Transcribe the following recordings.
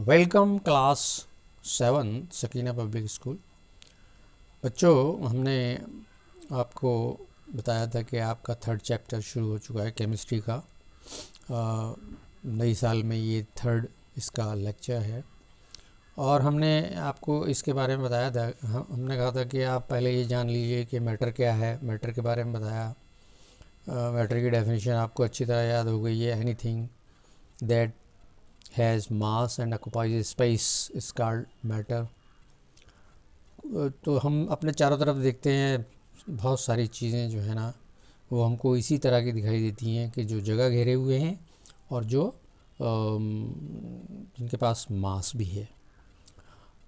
Welcome class 7 Sakina public school. बच्चों, हमने आपको बताया था कि आपका थर्ड चैप्टर शुरू हो चुका है केमिस्ट्री का। नई साल में ये थर्ड इसका लेक्चर है और हमने आपको इसके बारे में बताया था। हमने कहा था कि आप पहले ये जान लीजिए कि मैटर क्या है। मैटर के बारे में बताया। मैटर की डेफिनेशन आपको अच्छी तरह याद हो गई है। Anything that has mass and occupies space is called matter। तो हम अपने चारों तरफ देखते हैं, बहुत सारी चीज़ें जो है ना वो हमको इसी तरह की दिखाई देती हैं कि जो जगह घेरे हुए हैं और जो जिनके पास मास भी है।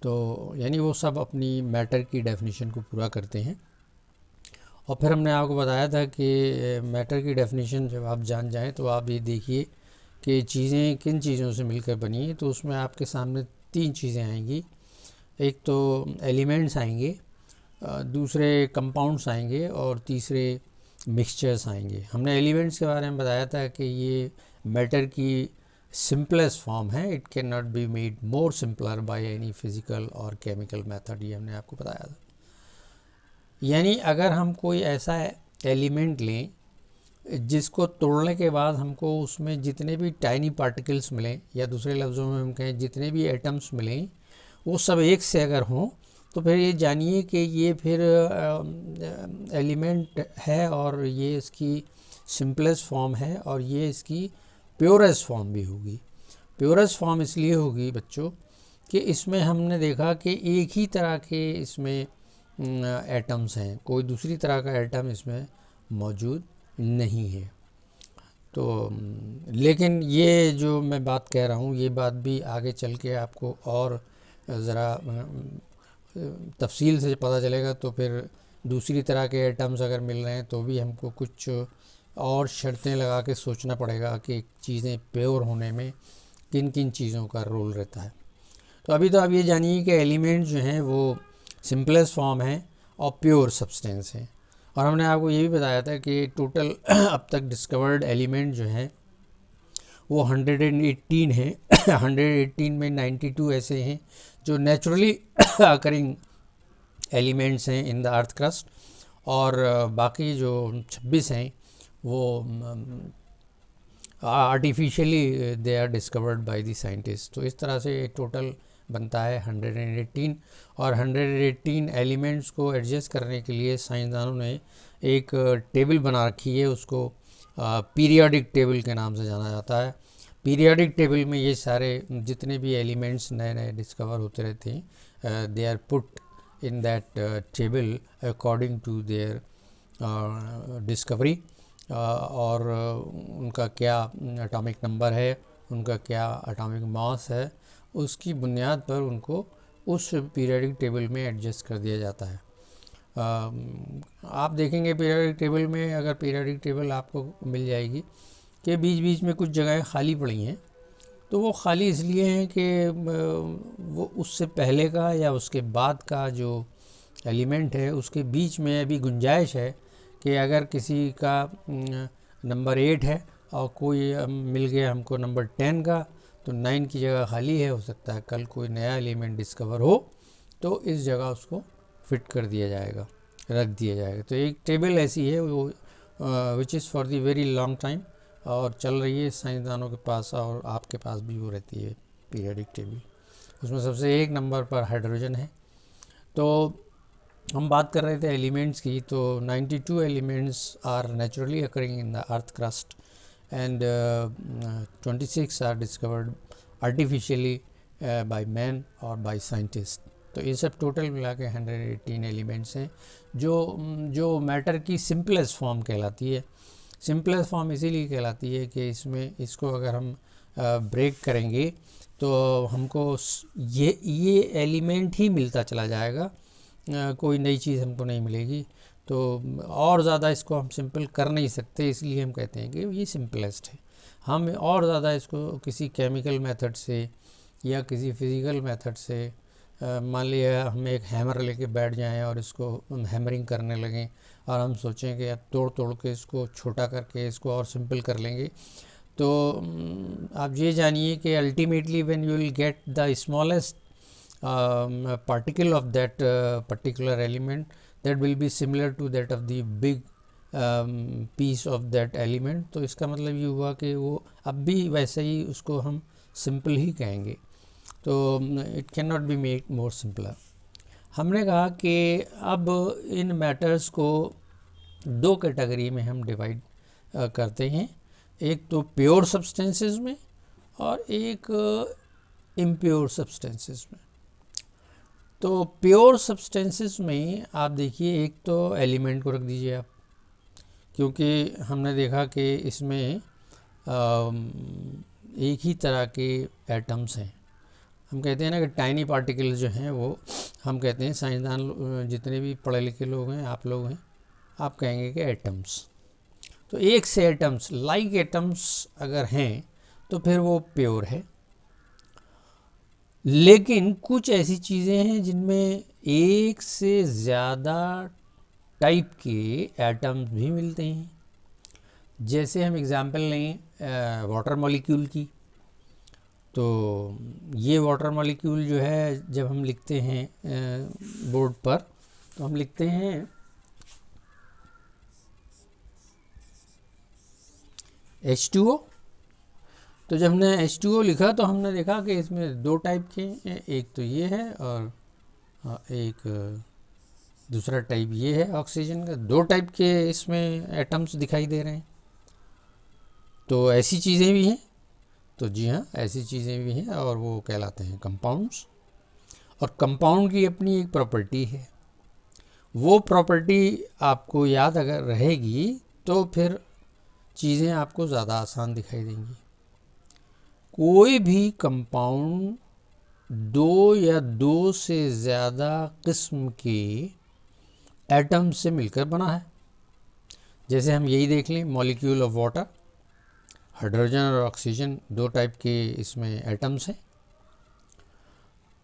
तो यानी वो सब अपनी मैटर की डेफिनेशन को पूरा करते हैं। और फिर हमने आपको बताया था कि मैटर की डेफिनेशन जब आप जान जाएं तो आप ये देखिए कि चीज़ें किन चीज़ों से मिलकर बनी है। तो उसमें आपके सामने तीन चीज़ें आएंगी। एक तो एलिमेंट्स आएंगे, दूसरे कंपाउंड्स आएंगे और तीसरे मिक्सचर्स आएंगे। हमने एलिमेंट्स के बारे में बताया था कि ये मैटर की सिंपलेस्ट फॉर्म है। It can not be made more simpler by any physical और केमिकल मेथड। ये हमने आपको बताया था। यानी अगर हम कोई ऐसा एलिमेंट लें जिसको तोड़ने के बाद हमको उसमें जितने भी टाइनी पार्टिकल्स मिलें, या दूसरे लफ्ज़ों में हम कहें जितने भी एटम्स मिलें, वो सब एक से अगर हों तो फिर ये जानिए कि ये फिर एलिमेंट है और ये इसकी सिंपलेस्ट फॉर्म है और ये इसकी प्योरेस्ट फॉर्म भी होगी। प्योरेस्ट फॉर्म इसलिए होगी बच्चों कि इसमें हमने देखा कि एक ही तरह के इसमें एटम्स हैं, कोई दूसरी तरह का एटम इसमें मौजूद नहीं है। तो लेकिन ये जो मैं बात कह रहा हूँ, ये बात भी आगे चल के आपको और ज़रा तफसील से पता चलेगा। तो फिर दूसरी तरह के एटम्स अगर मिल रहे हैं तो भी हमको कुछ और शर्तें लगा के सोचना पड़ेगा कि चीज़ें प्योर होने में किन किन चीज़ों का रोल रहता है। तो अभी तो आप ये जानिए कि एलिमेंट जो हैं वो सिंपलेस्ट फॉर्म है और प्योर सब्सटेंस हैं। और हमने आपको ये भी बताया था कि टोटल अब तक डिस्कवर्ड एलिमेंट जो हैं वो 118 हैं। 118 में 92 ऐसे हैं जो नेचुरली अकरिंग एलिमेंट्स हैं इन द अर्थ क्रस्ट, और बाकी जो 26 हैं वो artificially they are discovered by the scientist. तो इस तरह से टोटल बनता है 118। और 118 एलिमेंट्स को एडजस्ट करने के लिए साइंसदानों ने एक टेबल बना रखी है। उसको पीरियोडिक टेबल के नाम से जाना जाता है। पीरियोडिक टेबल में ये सारे जितने भी एलिमेंट्स नए नए डिस्कवर होते रहते हैं, they are put in that table according to their discovery. और उनका क्या एटॉमिक नंबर है, उनका क्या एटॉमिक मास है, उसकी बुनियाद पर उनको उस पीरियोडिक टेबल में एडजस्ट कर दिया जाता है। आप देखेंगे पीरियोडिक टेबल में, अगर पीरियोडिक टेबल आपको मिल जाएगी कि बीच बीच में कुछ जगहें खाली पड़ी हैं, तो वो खाली इसलिए हैं कि वो उससे पहले का या उसके बाद का जो एलिमेंट है उसके बीच में अभी गुंजाइश है कि अगर किसी का नंबर 8 है और कोई मिल गया हमको नंबर 10 का, तो 9 की जगह खाली है। हो सकता है कल कोई नया एलिमेंट डिस्कवर हो तो इस जगह उसको फिट कर दिया जाएगा, रख दिया जाएगा। तो एक टेबल ऐसी है वो which is for the very long time और चल रही है साइंसदानों के पास, और आपके पास भी वो रहती है पीरियोडिक टेबल। उसमें सबसे एक नंबर पर हाइड्रोजन है। तो हम बात कर रहे थे एलिमेंट्स की। तो 92 elements are naturally occurring in the earth crust and 26 are discovered artificially by man और बाय साइंटिस्ट। तो ये सब टोटल मिला के 118 एलिमेंट्स हैं जो मैटर की सिंपलेस्ट फॉर्म कहलाती है। सिंपलेस्ट फॉर्म इसीलिए कहलाती है कि इसमें इसको अगर हम ब्रेक करेंगे तो हमको ये एलिमेंट ही मिलता चला जाएगा, कोई नई चीज़ हमको नहीं मिलेगी। तो और ज़्यादा इसको हम सिंपल कर नहीं सकते, इसलिए हम कहते हैं कि ये सिंपलेस्ट है। हम और ज़्यादा इसको किसी केमिकल मेथड से या किसी फिज़िकल मेथड से, मान लिया हम एक हैमर लेके बैठ जाएं और इसको हैमरिंग करने लगें और हम सोचें कि तोड़ तोड़ के इसको छोटा करके इसको और सिंपल कर लेंगे, तो आप ये जानिए कि ultimately when you will get the smallest particle of that particular element, that will be similar to that of the big piece of that element. तो इसका मतलब ये हुआ कि वो अब भी वैसे ही उसको हम सिंपल ही कहेंगे, तो it can not be made more simpler. हमने कहा कि अब इन मैटर्स को दो कैटेगरी में हम डिवाइड करते हैं, एक तो प्योर सब्सटेंसेस में और एक इम्प्योर सब्सटेंसेस में। तो प्योर सब्सटेंसेस में आप देखिए, एक तो एलिमेंट को रख दीजिए आप, क्योंकि हमने देखा कि इसमें एक ही तरह के एटम्स हैं। हम कहते हैं ना कि टाइनी पार्टिकल्स जो हैं वो हम कहते हैं, साइंसदान जितने भी पढ़े लिखे लोग हैं, आप लोग हैं, आप कहेंगे कि एटम्स। तो एक से एटम्स, लाइक एटम्स अगर हैं तो फिर वो प्योर है। लेकिन कुछ ऐसी चीज़ें हैं जिनमें एक से ज़्यादा टाइप के एटम्स भी मिलते हैं। जैसे हम एग्ज़ाम्पल लें वाटर मॉलिक्यूल की, तो ये वाटर मॉलिक्यूल जो है जब हम लिखते हैं बोर्ड पर, तो हम लिखते हैं H2O। तो जब हमने H2O लिखा तो हमने देखा कि इसमें दो टाइप के हैं, एक तो ये है और एक दूसरा टाइप ये है ऑक्सीजन का। दो टाइप के इसमें एटम्स दिखाई दे रहे हैं। तो ऐसी चीज़ें भी हैं, तो जी हाँ, ऐसी चीज़ें भी हैं और वो कहलाते हैं कंपाउंड्स। और कंपाउंड की अपनी एक प्रॉपर्टी है, वो प्रॉपर्टी आपको याद अगर रहेगी तो फिर चीज़ें आपको ज़्यादा आसान दिखाई देंगी। कोई भी कंपाउंड दो या दो से ज़्यादा किस्म के एटम से मिलकर बना है। जैसे हम यही देख लें, मॉलिक्यूल ऑफ वाटर, हाइड्रोजन और ऑक्सीजन दो टाइप के इसमें एटम्स हैं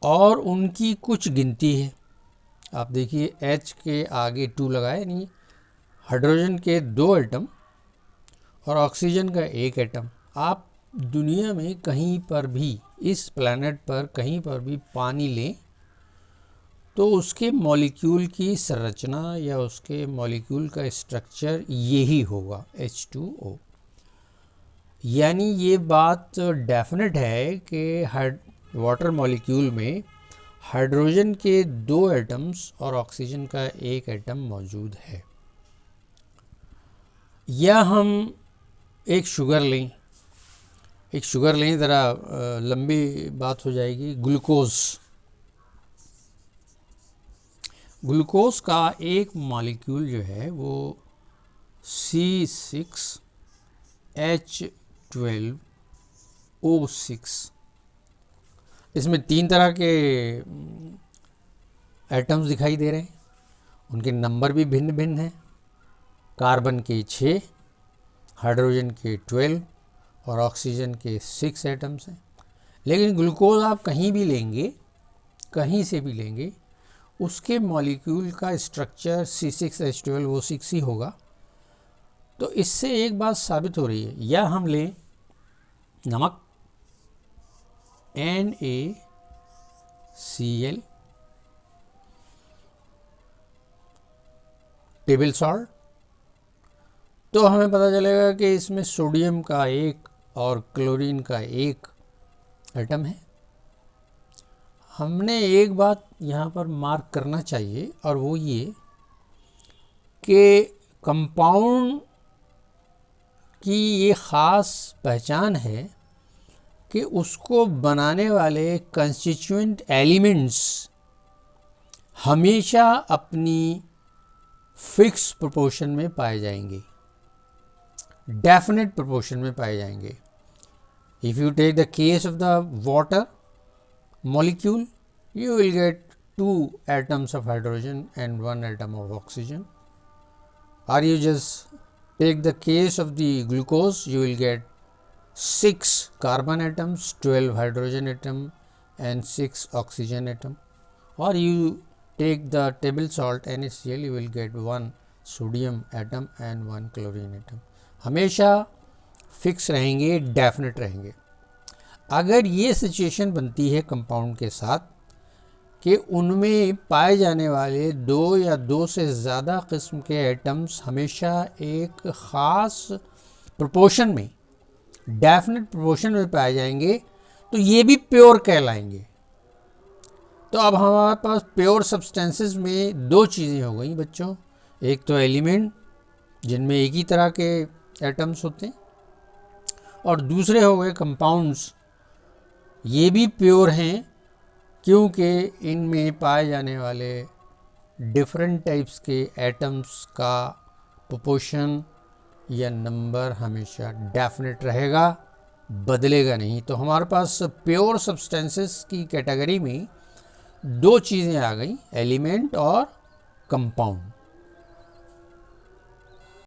और उनकी कुछ गिनती है। आप देखिए H के आगे 2 लगाए, यानी हाइड्रोजन के 2 एटम और ऑक्सीजन का 1 एटम। आप दुनिया में कहीं पर भी, इस प्लैनेट पर कहीं पर भी पानी लें तो उसके मॉलिक्यूल की संरचना या उसके मॉलिक्यूल का स्ट्रक्चर यही होगा, H2O। यानी ये बात डेफिनेट है कि वाटर मॉलिक्यूल में हाइड्रोजन के 2 एटम्स और ऑक्सीजन का 1 एटम मौजूद है। या हम एक शुगर लें, ज़रा लंबी बात हो जाएगी। ग्लूकोज का एक मॉलिक्यूल जो है वो C6H12O6। इसमें 3 तरह के एटम्स दिखाई दे रहे हैं, उनके नंबर भी भिन्न भिन्न हैं। कार्बन के 6, हाइड्रोजन के 12 और ऑक्सीजन के 6 एटम्स हैं। लेकिन ग्लूकोज आप कहीं भी लेंगे, कहीं से भी लेंगे, उसके मॉलिक्यूल का स्ट्रक्चर C6H12O6 ही होगा। तो इससे एक बात साबित हो रही है। या हम लें नमक NaCl, टेबल सॉल्ट, तो हमें पता चलेगा कि इसमें सोडियम का 1 और क्लोरीन का 1 एटम है। हमने एक बात यहाँ पर मार्क करना चाहिए और वो ये कि कंपाउंड की ये ख़ास पहचान है कि उसको बनाने वाले कंस्टिट्यूएंट एलिमेंट्स हमेशा अपनी फिक्स प्रोपोर्शन में पाए जाएंगे, डेफिनेट प्रोपोर्शन में पाए जाएंगे। If you take the case of the water molecule, you will get 2 atoms of hydrogen and 1 atom of oxygen. Or you just take the case of the glucose, you will get 6 carbon atoms, 12 hydrogen atom and 6 oxygen atom. Or you take the table salt NaCl, you will get 1 sodium atom and 1 chlorine atom. हमेशा fix रहेंगे, definite रहेंगे। अगर ये situation बनती है compound के साथ कि उनमें पाए जाने वाले दो या दो से ज़्यादा किस्म के एटम्स हमेशा एक ख़ास प्रोपोर्शन में, डेफिनेट प्रोपोर्शन में पाए जाएंगे, तो ये भी प्योर कहलाएंगे। तो अब हमारे पास प्योर सब्सटेंसेस में दो चीज़ें हो गई बच्चों, एक तो एलिमेंट जिनमें एक ही तरह के एटम्स होते हैं, और दूसरे हो गए कंपाउंड्स। ये भी प्योर हैं क्योंकि इनमें पाए जाने वाले डिफरेंट टाइप्स के एटम्स का प्रोपोर्शन या नंबर हमेशा डेफिनेट रहेगा, बदलेगा नहीं। तो हमारे पास प्योर सब्सटेंसेस की कैटेगरी में दो चीज़ें आ गई, एलिमेंट और कंपाउंड।